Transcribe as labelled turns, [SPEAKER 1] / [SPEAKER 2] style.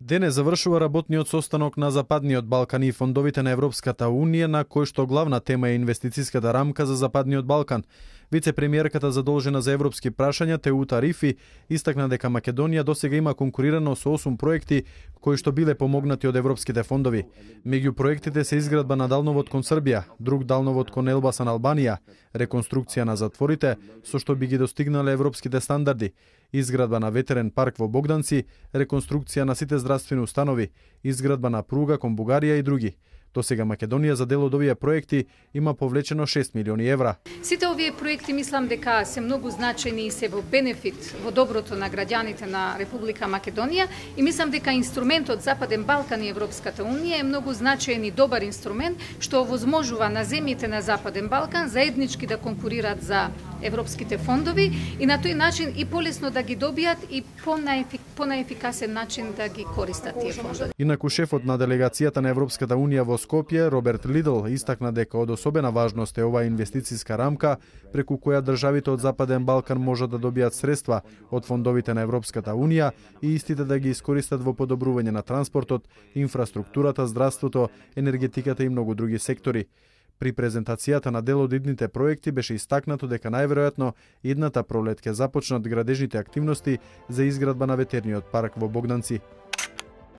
[SPEAKER 1] Денес завршува работниот состанок на Западниот Балкан и фондовите на Европската Унија, на кој што главна тема е инвестициската рамка за Западниот Балкан. Вице-премиерката задолжена за европски прашања Теута Рифи истакна дека Македонија досега има конкурирано со 8 проекти кои што биле помогнати од европските фондови. Меѓу проектите се изградба на далновод кон Србија, друг далновод кон Елбасан Албанија, реконструкција на затворите со што би ги достигнале европските стандарди, изградба на ветерен парк во Богданци, реконструкција на сите здравствени установи, изградба на пруга кон Бугарија и други. До сега Македонија за дел од овие проекти има повлечено 6 милиони евра.
[SPEAKER 2] Сите овие проекти мислам дека се многу значајни и се во бенефит, во доброто на граѓаните на Република Македонија и мислам дека инструментот Западен Балкан и Европската Унија е многу значајен и добар инструмент што овозможува на земјите на Западен Балкан заеднички да конкурираат за европските фондови и на тој начин и полесно да ги добијат и по најефикасен начин да ги користат тие фондови.
[SPEAKER 1] Инаку шефот на делегацијата на Европската Унија во Скопје, Роберт Лидл, истакна дека од особена важност е оваа инвестициска рамка преку која државите од Западен Балкан можат да добијат средства од фондовите на Европската Унија и истите да ги искористат во подобрување на транспортот, инфраструктурата, здравството, енергетиката и многу други сектори. При презентацијата на дел од идните проекти беше истакнато дека најверојатно идната пролет ќе започнат градежните активности за изградба на ветерниот парк во Богданци.